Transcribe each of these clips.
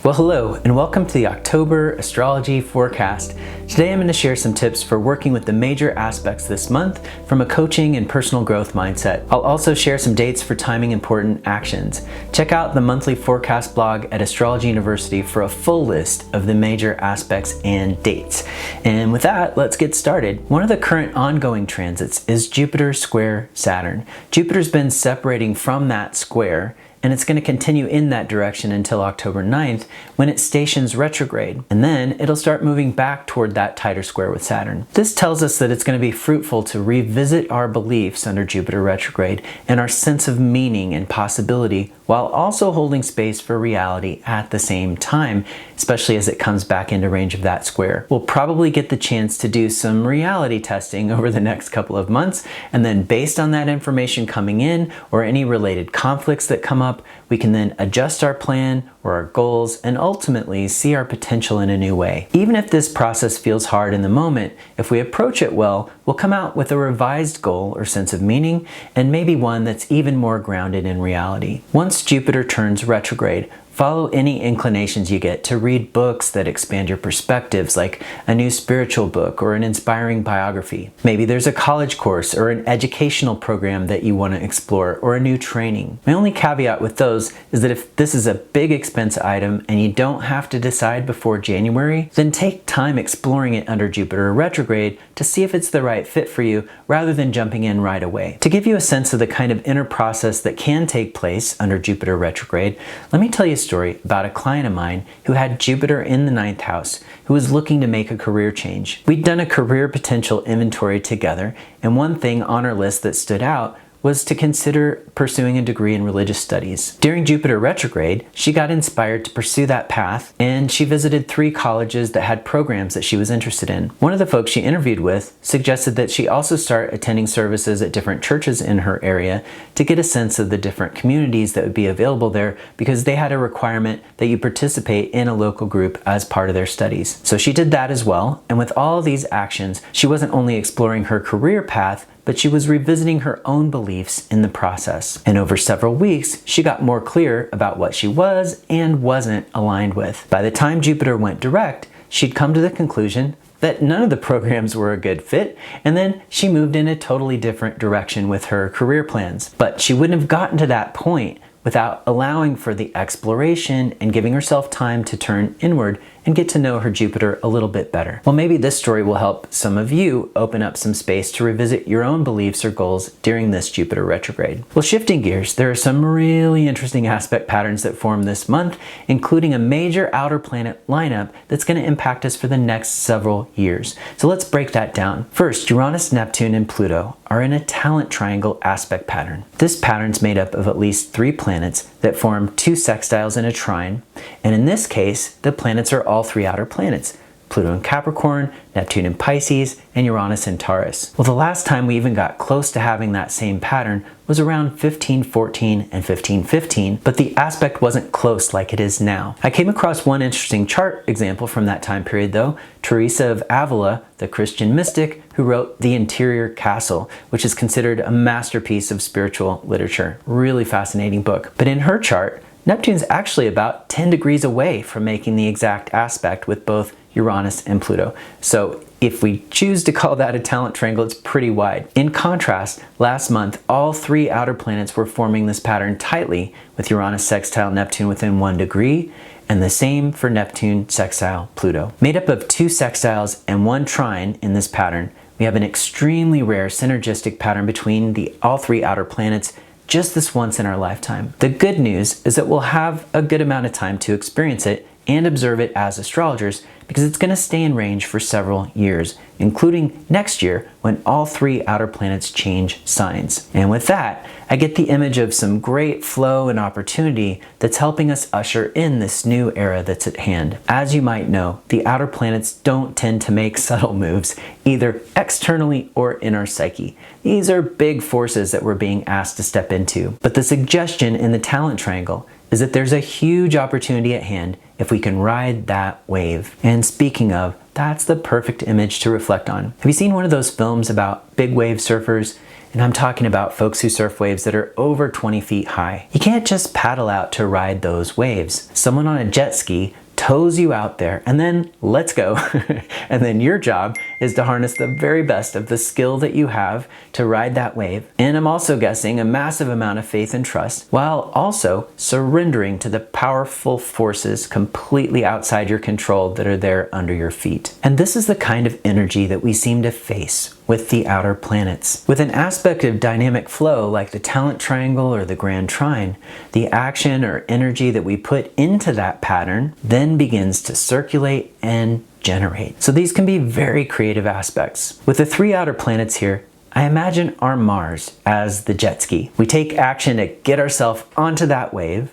Well, hello, and welcome to the October Astrology Forecast. Today I'm going to share some tips for working with the major aspects this month from a coaching and personal growth mindset. I'll also share some dates for timing important actions. Check out the monthly forecast blog at Astrology University for a full list of the major aspects and dates. And with that, let's get started. One of the current ongoing transits is Jupiter square Saturn. Jupiter's been separating from that square, and it's going to continue in that direction until October 9th when it stations retrograde. And then it'll start moving back toward that tighter square with Saturn. This tells us that it's going to be fruitful to revisit our beliefs under Jupiter retrograde and our sense of meaning and possibility, while also holding space for reality at the same time, especially as it comes back into range of that square. We'll probably get the chance to do some reality testing over the next couple of months, and then based on that information coming in or any related conflicts that come up, we can then adjust our plan or our goals and ultimately see our potential in a new way. Even if this process feels hard in the moment, if we approach it well, we'll come out with a revised goal or sense of meaning, and maybe one that's even more grounded in reality. Once Jupiter turns retrograde, follow any inclinations you get to read books that expand your perspectives, like a new spiritual book or an inspiring biography. Maybe there's a college course or an educational program that you want to explore, or a new training. My only caveat with those is that if this is a big expense item and you don't have to decide before January, then take time exploring it under Jupiter retrograde to see if it's the right fit for you rather than jumping in right away. To give you a sense of the kind of inner process that can take place under Jupiter retrograde, let me tell you a story about a client of mine who had Jupiter in the 9th house, who was looking to make a career change. We'd done a career potential inventory together, and one thing on our list that stood out was to consider pursuing a degree in religious studies. During Jupiter retrograde, she got inspired to pursue that path, and she visited 3 colleges that had programs that she was interested in. One of the folks she interviewed with suggested that she also start attending services at different churches in her area to get a sense of the different communities that would be available there, because they had a requirement that you participate in a local group as part of their studies. So she did that as well, and with all of these actions, she wasn't only exploring her career path, but she was revisiting her own beliefs in the process. And over several weeks, she got more clear about what she was and wasn't aligned with. By the time Jupiter went direct, she'd come to the conclusion that none of the programs were a good fit, and then she moved in a totally different direction with her career plans. But she wouldn't have gotten to that point without allowing for the exploration and giving herself time to turn inward and get to know her Jupiter a little bit better. Well, maybe this story will help some of you open up some space to revisit your own beliefs or goals during this Jupiter retrograde. Well, shifting gears, there are some really interesting aspect patterns that form this month, including a major outer planet lineup that's going to impact us for the next several years. So let's break that down. First, Uranus, Neptune, and Pluto are in a talent triangle aspect pattern. This pattern's made up of at least 3 planets that form 2 sextiles and a trine, and in this case, the planets are all 3 outer planets: Pluto in Capricorn, Neptune in Pisces, and Uranus in Taurus. Well, the last time we even got close to having that same pattern was around 1514 and 1515, but the aspect wasn't close like it is now. I came across one interesting chart example from that time period though: Teresa of Avila, the Christian mystic who wrote The Interior Castle, which is considered a masterpiece of spiritual literature. Really fascinating book. But in her chart, Neptune's actually about 10 degrees away from making the exact aspect with both Uranus and Pluto. So if we choose to call that a talent triangle, it's pretty wide. In contrast, last month, all 3 outer planets were forming this pattern tightly, with Uranus sextile Neptune within 1 degree, and the same for Neptune sextile Pluto. Made up of 2 sextiles and 1 trine in this pattern, we have an extremely rare synergistic pattern between all 3 outer planets just this once in our lifetime. The good news is that we'll have a good amount of time to experience it and observe it as astrologers, because it's going to stay in range for several years, including next year when all 3 outer planets change signs. And with that, I get the image of some great flow and opportunity that's helping us usher in this new era that's at hand. As you might know, the outer planets don't tend to make subtle moves, either externally or in our psyche. These are big forces that we're being asked to step into. But the suggestion in the talent triangle is that there's a huge opportunity at hand if we can ride that wave. And speaking of, that's the perfect image to reflect on. Have you seen one of those films about big wave surfers? And I'm talking about folks who surf waves that are over 20 feet high. You can't just paddle out to ride those waves. Someone on a jet ski tows you out there and then let's go. And then your job is to harness the very best of the skill that you have to ride that wave. And I'm also guessing a massive amount of faith and trust, while also surrendering to the powerful forces completely outside your control that are there under your feet. And this is the kind of energy that we seem to face with the outer planets. With an aspect of dynamic flow like the talent triangle or the grand trine, the action or energy that we put into that pattern then begins to circulate and generate. So these can be very creative aspects. With the 3 outer planets here, I imagine our Mars as the jet ski. We take action to get ourselves onto that wave,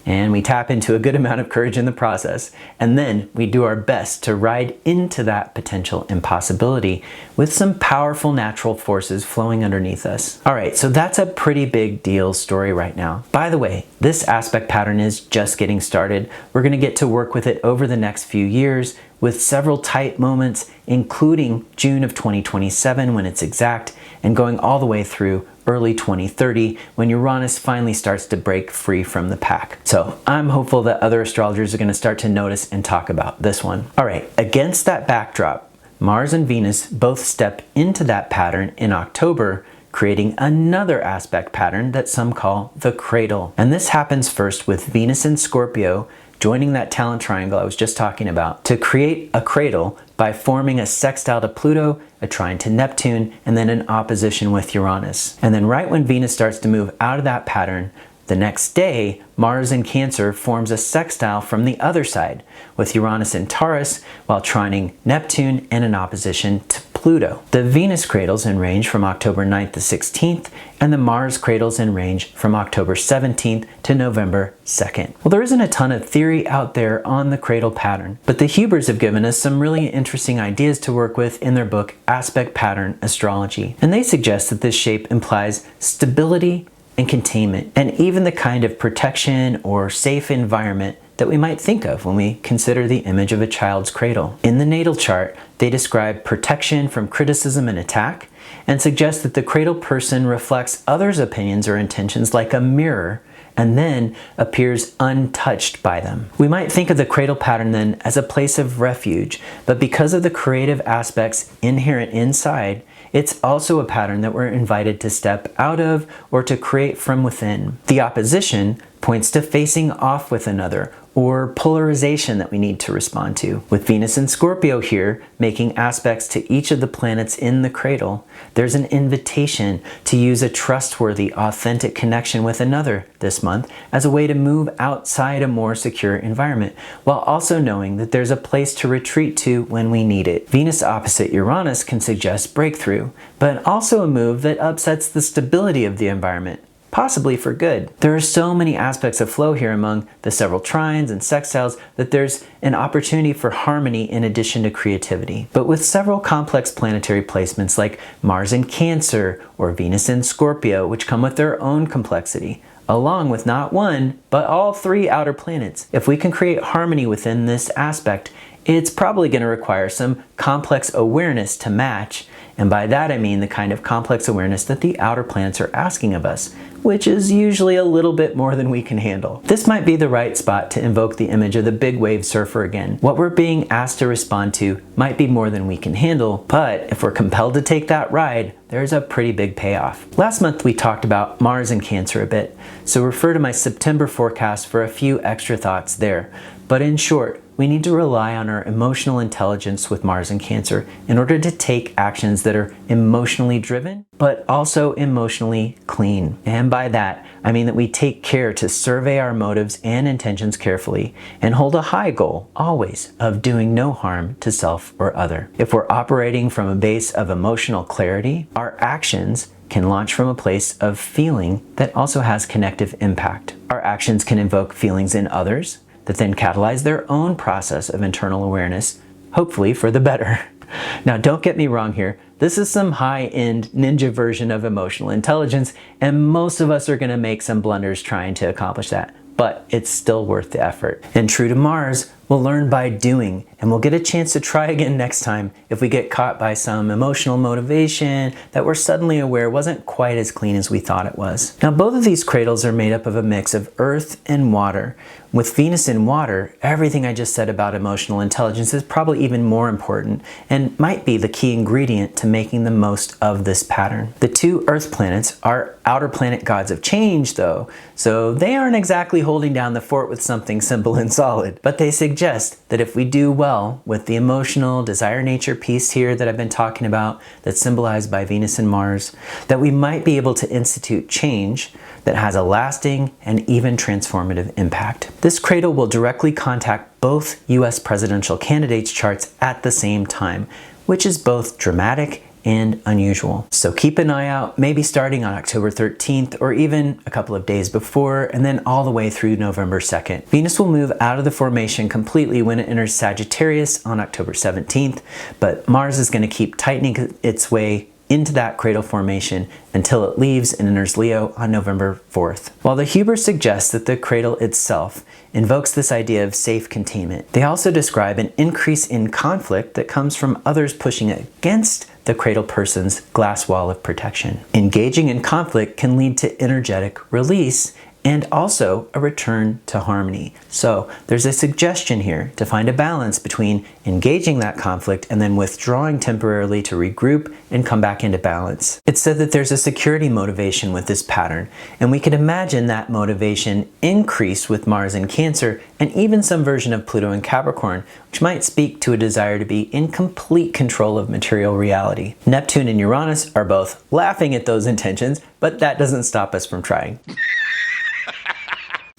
and we tap into a good amount of courage in the process, and then we do our best to ride into that potential impossibility with some powerful natural forces flowing underneath us. All right, so that's a pretty big deal story right now. By the way, this aspect pattern is just getting started. We're gonna get to work with it over the next few years with several tight moments, including June of 2027 when it's exact, and going all the way through early 2030 when Uranus finally starts to break free from the pack. So I'm hopeful that other astrologers are going to start to notice and talk about this one. All right, against that backdrop, Mars and Venus both step into that pattern in October, creating another aspect pattern that some call the Cradle. And this happens first with Venus in Scorpio joining that talent triangle I was just talking about to create a cradle by forming a sextile to Pluto, a trine to Neptune, and then an opposition with Uranus. And then right when Venus starts to move out of that pattern, the next day, Mars in Cancer forms a sextile from the other side, with Uranus in Taurus, while trining Neptune and an opposition to Pluto. The Venus cradles in range from October 9th to 16th, and the Mars cradles in range from October 17th to November 2nd. Well, there isn't a ton of theory out there on the cradle pattern, but the Hubers have given us some really interesting ideas to work with in their book, Aspect Pattern Astrology. And they suggest that this shape implies stability and containment, and even the kind of protection or safe environment that we might think of when we consider the image of a child's cradle. In the natal chart, they describe protection from criticism and attack, and suggest that the cradle person reflects others' opinions or intentions like a mirror, and then appears untouched by them. We might think of the cradle pattern then as a place of refuge, but because of the creative aspects inherent inside, it's also a pattern that we're invited to step out of or to create from within. The opposition points to facing off with another, or polarization that we need to respond to. With Venus and Scorpio here, making aspects to each of the planets in the cradle, there's an invitation to use a trustworthy, authentic connection with another this month as a way to move outside a more secure environment, while also knowing that there's a place to retreat to when we need it. Venus opposite Uranus can suggest breakthrough, but also a move that upsets the stability of the environment, possibly for good. There are so many aspects of flow here among the several trines and sextiles that there's an opportunity for harmony in addition to creativity. But with several complex planetary placements like Mars in Cancer or Venus in Scorpio, which come with their own complexity, along with not one, but all 3 outer planets, if we can create harmony within this aspect, it's probably going to require some complex awareness to match. And by that I mean the kind of complex awareness that the outer planets are asking of us, which is usually a little bit more than we can handle. This might be the right spot to invoke the image of the big wave surfer again. What we're being asked to respond to might be more than we can handle, but if we're compelled to take that ride, there's a pretty big payoff. Last month we talked about Mars in Cancer a bit, so refer to my September forecast for a few extra thoughts there. But in short, we need to rely on our emotional intelligence with Mars in Cancer in order to take actions that are emotionally driven, but also emotionally clean. And by that, I mean that we take care to survey our motives and intentions carefully and hold a high goal, always, of doing no harm to self or other. If we're operating from a base of emotional clarity, our actions can launch from a place of feeling that also has connective impact. Our actions can invoke feelings in others that then catalyze their own process of internal awareness, hopefully for the better. Now, don't get me wrong here. This is some high-end ninja version of emotional intelligence, and most of us are going to make some blunders trying to accomplish that, but it's still worth the effort. And true to Mars, We'll learn by doing, and we'll get a chance to try again next time if we get caught by some emotional motivation that we're suddenly aware wasn't quite as clean as we thought it was. Now, both of these cradles are made up of a mix of earth and water. With Venus in water, everything I just said about emotional intelligence is probably even more important and might be the key ingredient to making the most of this pattern. The two earth planets are outer planet gods of change, though, so they aren't exactly holding down the fort with something simple and solid. But they suggest that if we do well with the emotional desire nature piece here that I've been talking about, that's symbolized by Venus and Mars, that we might be able to institute change that has a lasting and even transformative impact. This cradle will directly contact both US presidential candidates' charts at the same time, which is both dramatic and unusual. So keep an eye out, maybe starting on October 13th or even a couple of days before, and then all the way through November 2nd. Venus will move out of the formation completely when it enters Sagittarius on October 17th, but Mars is going to keep tightening its way into that cradle formation until it leaves and enters Leo on November 4th. While the Hubers suggest that the cradle itself invokes this idea of safe containment, they also describe an increase in conflict that comes from others pushing against the cradle person's glass wall of protection. Engaging in conflict can lead to energetic release and also a return to harmony. So there's a suggestion here to find a balance between engaging that conflict and then withdrawing temporarily to regroup and come back into balance. It's said that there's a security motivation with this pattern, and we can imagine that motivation increase with Mars in Cancer and even some version of Pluto in Capricorn, which might speak to a desire to be in complete control of material reality. Neptune and Uranus are both laughing at those intentions, but that doesn't stop us from trying.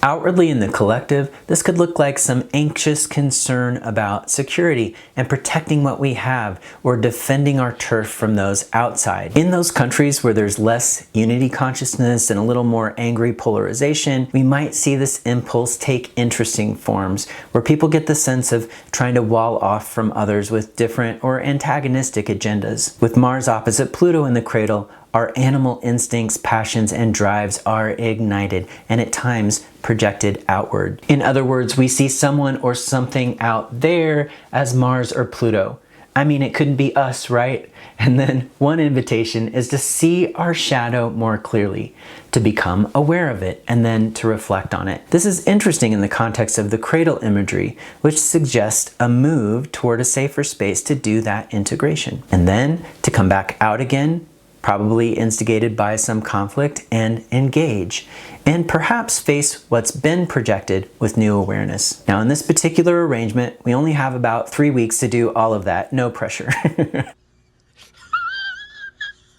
Outwardly in the collective, this could look like some anxious concern about security and protecting what we have or defending our turf from those outside. In those countries where there's less unity consciousness and a little more angry polarization, we might see this impulse take interesting forms where people get the sense of trying to wall off from others with different or antagonistic agendas. With Mars opposite Pluto in the cradle, our animal instincts, passions, and drives are ignited and at times projected outward. In other words, we see someone or something out there as Mars or Pluto. I mean, it couldn't be us, right? And then one invitation is to see our shadow more clearly, to become aware of it, and then to reflect on it. This is interesting in the context of the cradle imagery, which suggests a move toward a safer space to do that integration. And then to come back out again, probably instigated by some conflict, and engage, and perhaps face what's been projected with new awareness. Now, in this particular arrangement, we only have about 3 weeks to do all of that, no pressure.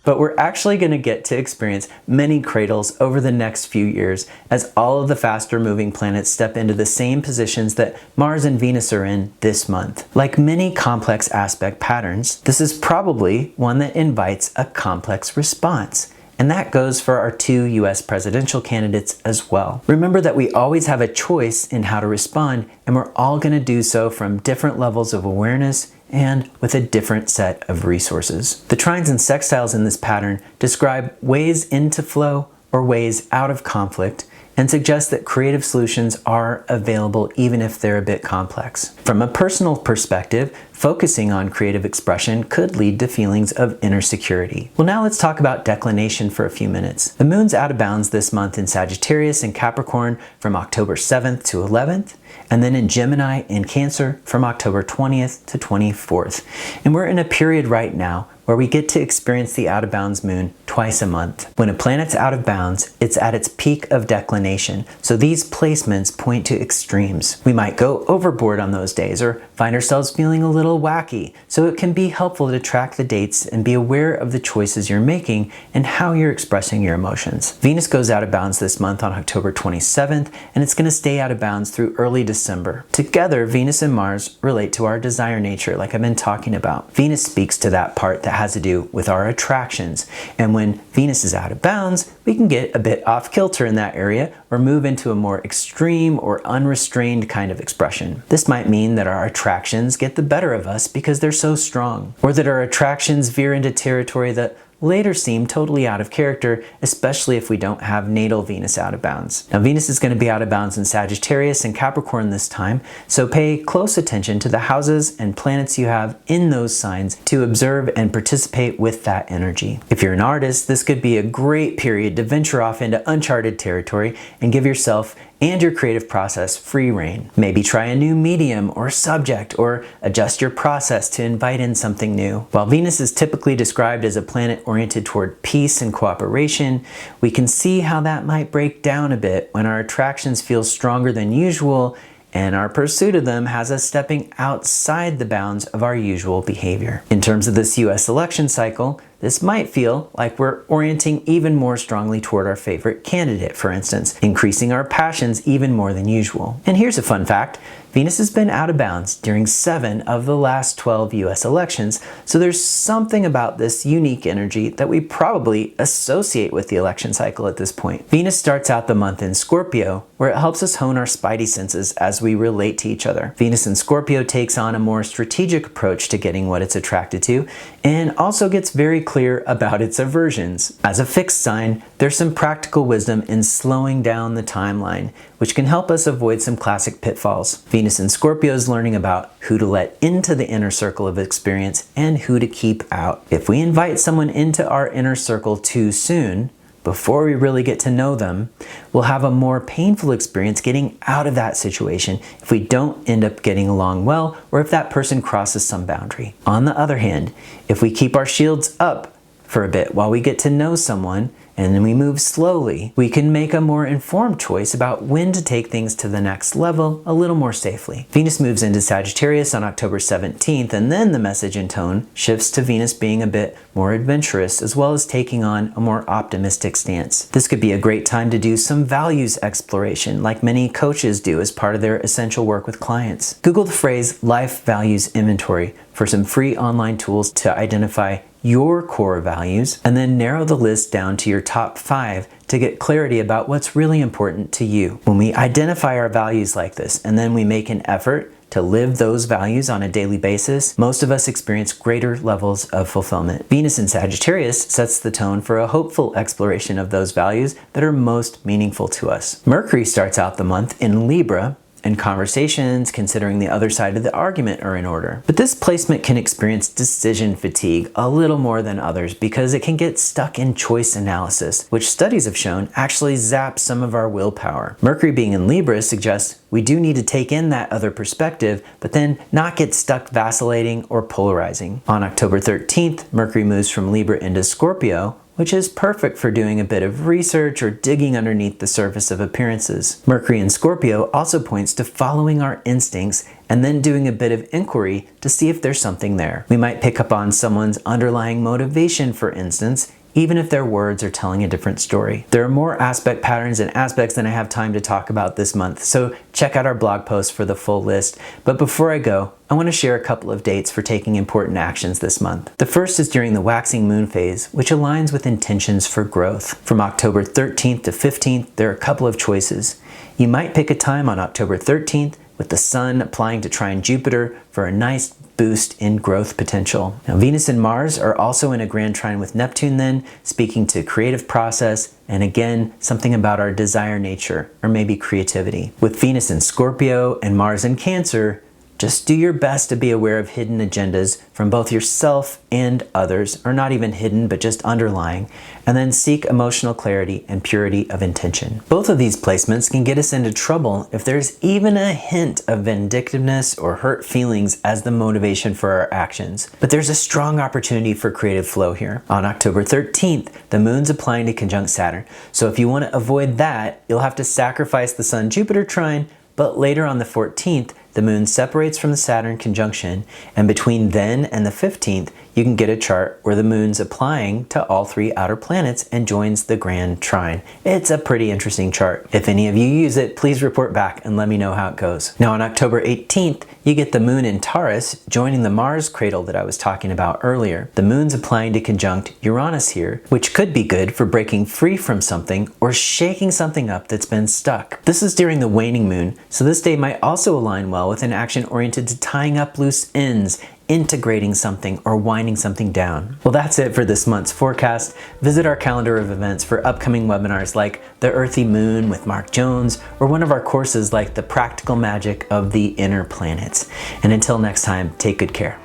But we're actually going to get to experience many cradles over the next few years as all of the faster moving planets step into the same positions that Mars and Venus are in this month. Like many complex aspect patterns, this is probably one that invites a complex response. And that goes for our 2 US presidential candidates as well. Remember that we always have a choice in how to respond, and we're all going to do so from different levels of awareness and with a different set of resources. The trines and sextiles in this pattern describe ways into flow or ways out of conflict and suggest that creative solutions are available even if they're a bit complex. From a personal perspective, focusing on creative expression could lead to feelings of inner security. Well, now let's talk about declination for a few minutes. The moon's out of bounds this month in Sagittarius and Capricorn from October 7th to 11th, and then in Gemini and Cancer from October 20th to 24th. And we're in a period right now where we get to experience the out of bounds moon twice a month. When a planet's out of bounds, it's at its peak of declination. So these placements point to extremes. We might go overboard on those days or find ourselves feeling a little wacky. So it can be helpful to track the dates and be aware of the choices you're making and how you're expressing your emotions. Venus goes out of bounds this month on October 27th, and it's going to stay out of bounds through early December. Together, Venus and Mars relate to our desire nature, like I've been talking about. Venus speaks to that part that has to do with our attractions. And when Venus is out of bounds, we can get a bit off kilter in that area or move into a more extreme or unrestrained kind of expression. This might mean that our attractions get the better of us because they're so strong, or that our attractions veer into territory that later seem totally out of character, especially if we don't have natal Venus out of bounds. Now, Venus is going to be out of bounds in Sagittarius and Capricorn this time, so pay close attention to the houses and planets you have in those signs to observe and participate with that energy. If you're an artist, this could be a great period to venture off into uncharted territory and give yourself and your creative process free rein. Maybe try a new medium or subject, or adjust your process to invite in something new. While Venus is typically described as a planet oriented toward peace and cooperation, we can see how that might break down a bit when our attractions feel stronger than usual and our pursuit of them has us stepping outside the bounds of our usual behavior. In terms of this US election cycle, this might feel like we're orienting even more strongly toward our favorite candidate, for instance, increasing our passions even more than usual. And here's a fun fact. Venus has been out of bounds during 7 of the last 12 US elections, so there's something about this unique energy that we probably associate with the election cycle at this point. Venus starts out the month in Scorpio, where it helps us hone our spidey senses as we relate to each other. Venus in Scorpio takes on a more strategic approach to getting what it's attracted to, and also gets very clear about its aversions. As a fixed sign, there's some practical wisdom in slowing down the timeline, which can help us avoid some classic pitfalls. Venus in Scorpio is learning about who to let into the inner circle of experience and who to keep out. If we invite someone into our inner circle too soon, before we really get to know them, we'll have a more painful experience getting out of that situation if we don't end up getting along well, or if that person crosses some boundary. On the other hand, if we keep our shields up for a bit while we get to know someone, and then we move slowly, we can make a more informed choice about when to take things to the next level a little more safely. Venus moves into Sagittarius on October 17th, and then the message and tone shifts to Venus being a bit more adventurous, as well as taking on a more optimistic stance. This could be a great time to do some values exploration, like many coaches do as part of their essential work with clients. Google the phrase Life Values Inventory for some free online tools to identify your core values, and then narrow the list down to your top 5 to get clarity about what's really important to you. When we identify our values like this, and then we make an effort to live those values on a daily basis, most of us experience greater levels of fulfillment. Venus in Sagittarius sets the tone for a hopeful exploration of those values that are most meaningful to us. Mercury starts out the month in Libra, and conversations considering the other side of the argument are in order. But this placement can experience decision fatigue a little more than others because it can get stuck in choice analysis, which studies have shown actually zaps some of our willpower. Mercury being in Libra suggests we do need to take in that other perspective, but then not get stuck vacillating or polarizing. On October 13th, Mercury moves from Libra into Scorpio, which is perfect for doing a bit of research or digging underneath the surface of appearances. Mercury in Scorpio also points to following our instincts and then doing a bit of inquiry to see if there's something there. We might pick up on someone's underlying motivation, for instance, even if their words are telling a different story. There are more aspect patterns and aspects than I have time to talk about this month, so check out our blog post for the full list. But before I go, I want to share a couple of dates for taking important actions this month. The first is during the waxing moon phase, which aligns with intentions for growth. From October 13th to 15th, there are a couple of choices. You might pick a time on October 13th with the sun applying to trine Jupiter for a nice boost in growth potential. Now, Venus and Mars are also in a grand trine with Neptune then, speaking to creative process, and again, something about our desire nature, or maybe creativity. With Venus in Scorpio and Mars in Cancer, just do your best to be aware of hidden agendas from both yourself and others, or not even hidden, but just underlying, and then seek emotional clarity and purity of intention. Both of these placements can get us into trouble if there's even a hint of vindictiveness or hurt feelings as the motivation for our actions. But there's a strong opportunity for creative flow here. On October 13th, the moon's applying to conjunct Saturn. So if you want to avoid that, you'll have to sacrifice the Sun-Jupiter trine, but later on the 14th, the moon separates from the Saturn conjunction, and between then and the 15th, you can get a chart where the moon's applying to all 3 outer planets and joins the grand trine. It's a pretty interesting chart. If any of you use it, please report back and let me know how it goes. Now on October 18th, you get the moon in Taurus joining the Mars cradle that I was talking about earlier. The moon's applying to conjunct Uranus here, which could be good for breaking free from something or shaking something up that's been stuck. This is during the waning moon, so this day might also align well with an action oriented to tying up loose ends integrating something or winding something down. Well, that's it for this month's forecast. Visit our calendar of events for upcoming webinars like The Earthy Moon with Mark Jones, or one of our courses like The Practical Magic of the Inner Planets. And until next time, take good care.